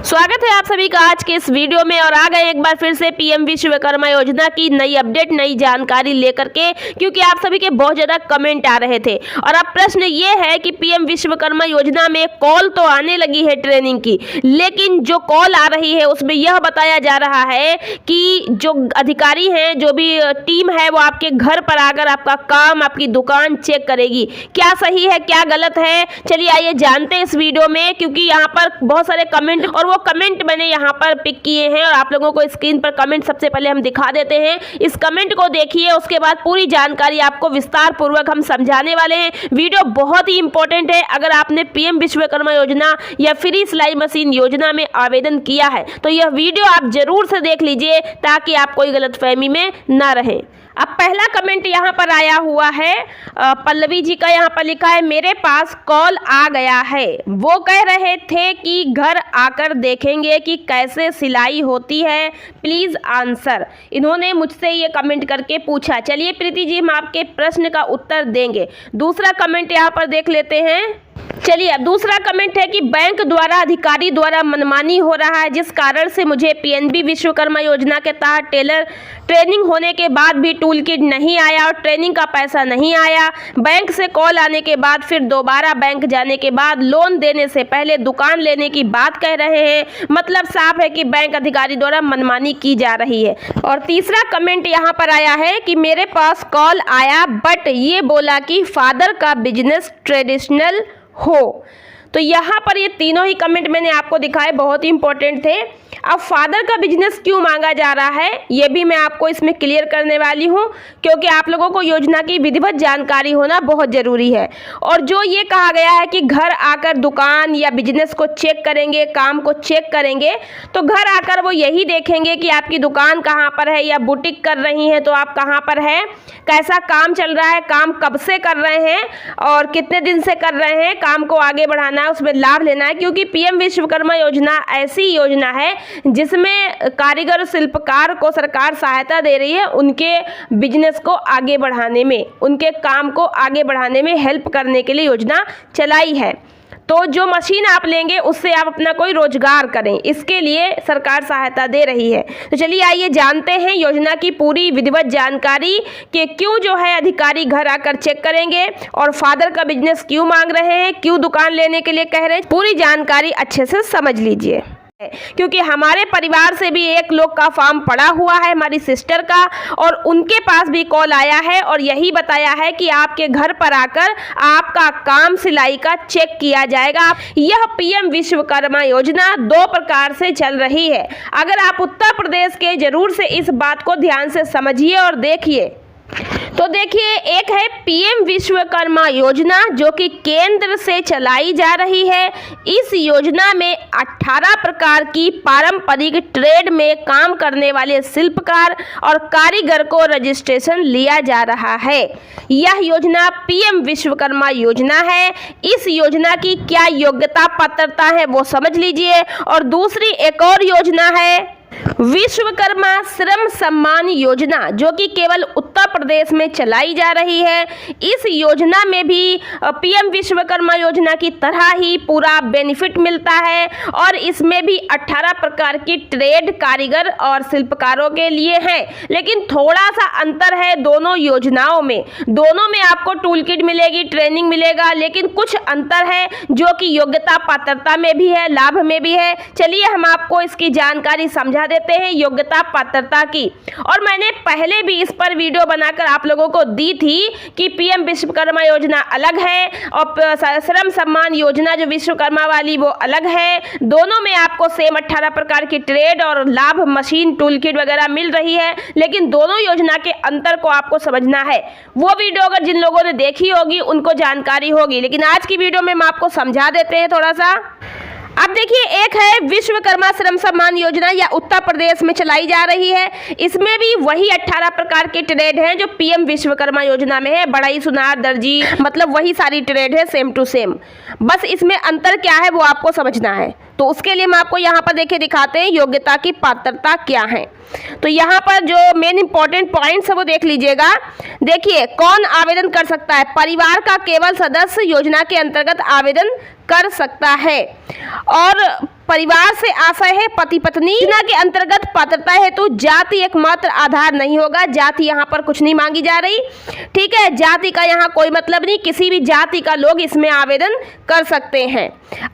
स्वागत है आप सभी का आज के इस वीडियो में। और आ गए एक बार फिर से पीएम विश्वकर्मा योजना की नई अपडेट, नई जानकारी लेकर के, क्योंकि आप सभी के बहुत ज़्यादा कमेंट आ रहे थे। और अब प्रश्न ये है कि पीएम विश्वकर्मा योजना में कॉल तो आने लगी है ट्रेनिंग की, लेकिन जो कॉल आ रही है उसमें यह बताया जा रहा है कि जो अधिकारी हैं, जो भी टीम है, वो आपके घर पर आकर आपका काम, आपकी दुकान चेक करेगी। क्या सही है, क्या गलत है, चलिए आइए जानते हैं इस वीडियो में, क्योंकि यहाँ पर बहुत सारे कमेंट और वो कमेंट मैंने यहाँ पर पिक किए हैं और आप लोगों को स्क्रीन पर कमेंट सबसे पहले हम दिखा देते हैं। इस कमेंट को देखिए, उसके बाद पूरी जानकारी आपको विस्तार पूर्वक हम समझाने वाले हैं। वीडियो बहुत ही इंपॉर्टेंट है। अगर आपने पीएम विश्वकर्मा योजना या फ्री सिलाई मशीन योजना में आवेदन किया है तो यह वीडियो आप जरूर से देख लीजिए, ताकि आप कोई गलतफहमी में ना रहें। अब पहला कमेंट यहाँ पर आया हुआ है पल्लवी जी का। यहाँ पर लिखा है, मेरे पास कॉल आ गया है। वो कह रहे थे कि घर आकर देखेंगे कि कैसे सिलाई होती है, प्लीज़ आंसर। इन्होंने मुझसे ये कमेंट करके पूछा। चलिए प्रीति जी, हम आपके प्रश्न का उत्तर देंगे। दूसरा कमेंट यहाँ पर देख लेते हैं। चलिए, अब दूसरा कमेंट है कि बैंक द्वारा, अधिकारी द्वारा मनमानी हो रहा है, जिस कारण से मुझे पीएनबी विश्वकर्मा योजना के तहत टेलर ट्रेनिंग होने के बाद भी टूल किट नहीं आया और ट्रेनिंग का पैसा नहीं आया। बैंक से कॉल आने के बाद फिर दोबारा बैंक जाने के बाद लोन देने से पहले दुकान लेने की बात कह रहे हैं। मतलब साफ है कि बैंक अधिकारी द्वारा मनमानी की जा रही है। और तीसरा कमेंट यहाँ पर आया है कि मेरे पास कॉल आया बट ये बोला कि फादर का बिजनेस ट्रेडिशनल हो। तो यहाँ पर ये तीनों ही कमेंट मैंने आपको दिखाए, बहुत ही इंपॉर्टेंट थे। अब फादर का बिजनेस क्यों मांगा जा रहा है, ये भी मैं आपको इसमें क्लियर करने वाली हूँ, क्योंकि आप लोगों को योजना की विधिवत जानकारी होना बहुत ज़रूरी है। और जो ये कहा गया है कि घर आकर दुकान या बिजनेस को चेक करेंगे, काम को चेक करेंगे, तो घर आकर वो यही देखेंगे कि आपकी दुकान कहाँ पर है, या बुटीक कर रही हैं तो आप कहाँ पर है, कैसा काम चल रहा है, काम कब से कर रहे हैं और कितने दिन से कर रहे हैं, काम को आगे बढ़ाना है, उसमें लाभ लेना है। क्योंकि पीएम विश्वकर्मा योजना ऐसी योजना है जिसमें कारीगर, शिल्पकार को सरकार सहायता दे रही है उनके बिजनेस को आगे बढ़ाने में, उनके काम को आगे बढ़ाने में हेल्प करने के लिए योजना चलाई है। तो जो मशीन आप लेंगे उससे आप अपना कोई रोजगार करें, इसके लिए सरकार सहायता दे रही है। तो चलिए आइए जानते हैं योजना की पूरी विधिवत जानकारी कि क्यों जो है अधिकारी घर आकर चेक करेंगे और फादर का बिजनेस क्यों मांग रहे हैं, क्यों दुकान लेने के लिए कह रहे हैं। पूरी जानकारी अच्छे से समझ लीजिए, क्योंकि हमारे परिवार से भी एक लोग का फॉर्म पड़ा हुआ है, हमारी सिस्टर का, और उनके पास भी कॉल आया है और यही बताया है कि आपके घर पर आकर आपका काम सिलाई का चेक किया जाएगा। यह पीएम विश्वकर्मा योजना 2 प्रकार से चल रही है। अगर आप उत्तर प्रदेश के, जरूर से इस बात को ध्यान से समझिए और देखिए। तो देखिए, एक है पीएम विश्वकर्मा योजना जो कि केंद्र से चलाई जा रही है। इस योजना में 18 प्रकार की पारंपरिक ट्रेड में काम करने वाले शिल्पकार और कारीगर को रजिस्ट्रेशन लिया जा रहा है। यह योजना पीएम विश्वकर्मा योजना है। इस योजना की क्या योग्यता पात्रता है वो समझ लीजिए। और दूसरी एक और योजना है विश्वकर्मा श्रम सम्मान योजना, जो कि केवल उत्तर प्रदेश में चलाई जा रही है। इस योजना में भी पीएम विश्वकर्मा योजना की तरह ही पूरा बेनिफिट मिलता है और इसमें भी 18 प्रकार की ट्रेड, कारीगर और शिल्पकारों के लिए है। लेकिन थोड़ा सा अंतर है दोनों योजनाओं में। दोनों में आपको टूल किट मिलेगी, ट्रेनिंग मिलेगा, लेकिन कुछ अंतर है जो कि योग्यता पात्रता में भी है, लाभ में भी है। चलिए हम आपको इसकी जानकारी समझा देते हैं, योग्यता पात्रता की। और मैंने पहले भी इस पर वीडियो बनाकर आप लोगों को दी थी कि पीएम विश्वकर्मा योजना अलग है और श्रम सम्मान योजना जो विश्वकर्मा वाली वो अलग है। दोनों में आपको सेम 18 प्रकार की ट्रेड और लाभ, मशीन, टूल किट वगैरह मिल रही है, लेकिन दोनों योजना के अंतर को आपको समझना है। वो वीडियो अगर जिन लोगों ने देखी होगी उनको जानकारी होगी, लेकिन आज की वीडियो में हम आपको समझा देते हैं थोड़ा सा। अब देखिए, एक है विश्वकर्मा श्रम सम्मान योजना, या उत्तर प्रदेश में चलाई जा रही है। इसमें भी वही 18 प्रकार के ट्रेड हैं जो पीएम विश्वकर्मा योजना में है। बढ़ई, सुनार, दर्जी, मतलब वही सारी ट्रेड है, सेम टू सेम। बस इसमें अंतर क्या है वो आपको समझना है। तो उसके लिए हम आपको यहाँ पर देखिए दिखाते हैं योग्यता की पात्रता क्या है। तो यहाँ पर जो मेन इंपॉर्टेंट पॉइंट्स है वो देख लीजिएगा। देखिए, कौन आवेदन कर सकता है? परिवार का केवल सदस्य योजना के अंतर्गत आवेदन कर सकता है। और परिवार से आशय है पति पत्नी। योजना के अंतर्गत पात्रता हेतु जाति एकमात्र आधार नहीं होगा। जाति यहाँ पर कुछ नहीं मांगी जा रही, ठीक है। जाति का यहाँ कोई मतलब नहीं, किसी भी जाति का लोग इसमें आवेदन कर सकते हैं।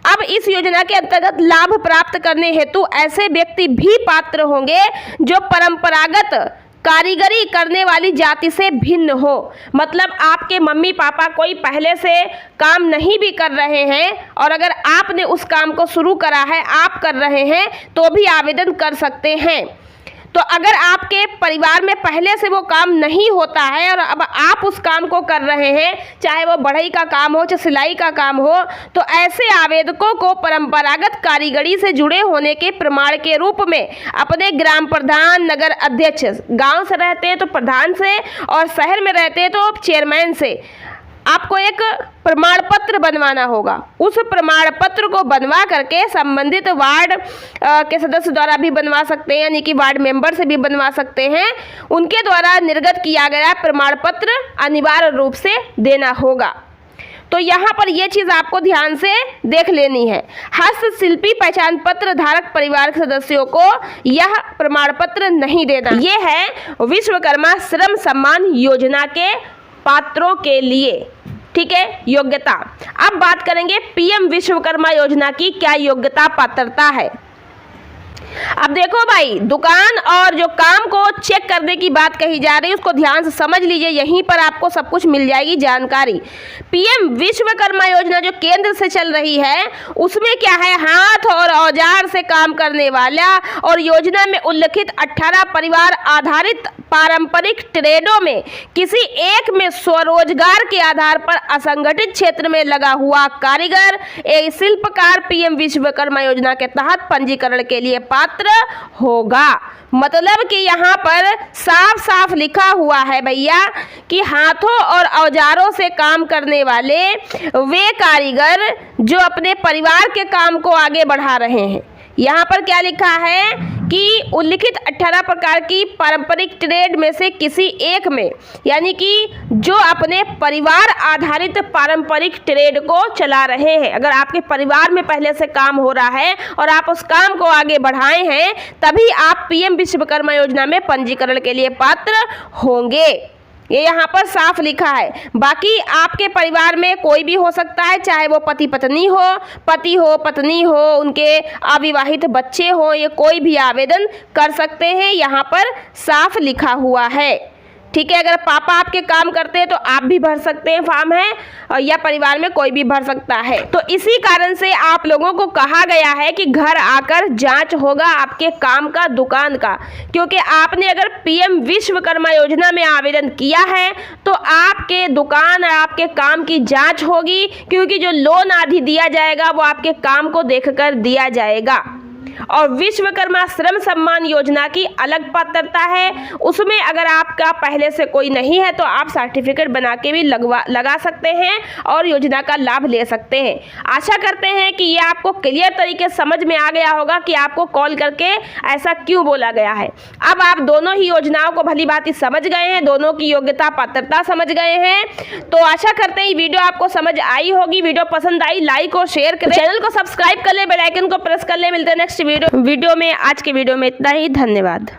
अब इस योजना के अंतर्गत लाभ प्राप्त करने हेतु ऐसे व्यक्ति भी पात्र होंगे जो परंपरागत कारीगरी करने वाली जाति से भिन्न हो। मतलब आपके मम्मी पापा कोई पहले से काम नहीं भी कर रहे हैं और अगर आपने उस काम को शुरू करा है, आप कर रहे हैं, तो भी आवेदन कर सकते हैं। तो अगर आपके परिवार में पहले से वो काम नहीं होता है और अब आप उस काम को कर रहे हैं, चाहे वो बढ़ई का काम हो चाहे सिलाई का काम हो, तो ऐसे आवेदकों को परंपरागत कारीगरी से जुड़े होने के प्रमाण के रूप में अपने ग्राम प्रधान, नगर अध्यक्ष, गांव से रहते हैं तो प्रधान से और शहर में रहते हैं तो चेयरमैन से आपको एक प्रमाण पत्र बनवाना होगा। उस प्रमाण पत्र को बनवा करके संबंधित वार्ड के सदस्य द्वारा भी बनवा सकते हैं, यानी कि वार्ड मेंबर से भी बनवा सकते हैं। उनके द्वारा निर्गत किया गया प्रमाण पत्र अनिवार्य रूप से देना होगा। तो यहाँ पर ये चीज़ आपको ध्यान से देख लेनी है। हस्तशिल्पी पहचान पत्र धारक परिवार के सदस्यों को यह प्रमाण पत्र नहीं देना। ये है विश्वकर्मा श्रम सम्मान योजना के पात्रों के लिए, ठीक है, योग्यता। अब बात करेंगे पीएम विश्वकर्मा योजना की क्या योग्यता पात्रता है। अब देखो भाई, दुकान और जो काम को चेक करने की बात कही जा रही है उसको ध्यान से समझ लीजिए, यहीं पर आपको सब कुछ मिल जाएगी जानकारी। पीएम विश्वकर्मा योजना जो केंद्र से चल रही है उसमें क्या है, हाथ और औजार से काम करने वाला और योजना में उल्लिखित 18 परिवार आधारित पारंपरिक ट्रेडों में किसी एक में स्वरोजगार के आधार पर असंगठित क्षेत्र में लगा हुआ कारीगर एक शिल्पकार पीएम विश्वकर्मा योजना के तहत पंजीकरण के लिए पात्र होगा। मतलब कि यहाँ पर साफ साफ लिखा हुआ है भैया कि हाथों और औजारों से काम करने वाले वे कारीगर जो अपने परिवार के काम को आगे बढ़ा रहे हैं। यहाँ पर क्या लिखा है कि उल्लिखित 18 प्रकार की पारंपरिक ट्रेड में से किसी एक में, यानी कि जो अपने परिवार आधारित पारंपरिक ट्रेड को चला रहे हैं। अगर आपके परिवार में पहले से काम हो रहा है और आप उस काम को आगे बढ़ाए हैं, तभी आप पीएम विश्वकर्मा योजना में पंजीकरण के लिए पात्र होंगे। ये यहाँ पर साफ लिखा है। बाकी आपके परिवार में कोई भी हो सकता है, चाहे वो पति पत्नी हो, पति हो, पत्नी हो, उनके अविवाहित बच्चे हो, ये कोई भी आवेदन कर सकते हैं, यहाँ पर साफ लिखा हुआ है। ठीक है, अगर पापा आपके काम करते हैं तो आप भी भर सकते हैं फॉर्म है, या परिवार में कोई भी भर सकता है। तो इसी कारण से आप लोगों को कहा गया है कि घर आकर जांच होगा आपके काम का, दुकान का, क्योंकि आपने अगर पीएम विश्वकर्मा योजना में आवेदन किया है तो आपके दुकान और आपके काम की जांच होगी, क्योंकि जो लोन आदि दिया जाएगा वो आपके काम को देखकर दिया जाएगा। और विश्वकर्मा श्रम सम्मान योजना की अलग पात्रता है, उसमें अगर आपका पहले से कोई नहीं है तो आप सर्टिफिकेट बना के भी लगा सकते हैं और योजना का लाभ ले सकते हैं। आशा करते हैं कि ये आपको क्लियर तरीके समझ में आ गया होगा कि आपको कॉल करके ऐसा क्यों बोला गया है। अब आप दोनों ही योजनाओं को भली भांति समझ गए हैं, दोनों की योग्यता पात्रता समझ गए हैं। तो आशा करते हैं वीडियो आपको समझ आई होगी। वीडियो पसंद आई लाइक और शेयर करें, चैनल को सब्सक्राइब कर ले, बेल आइकन को प्रेस कर ले। मिलते हैं नेक्स्ट वीडियो में। आज के वीडियो में इतना ही, धन्यवाद।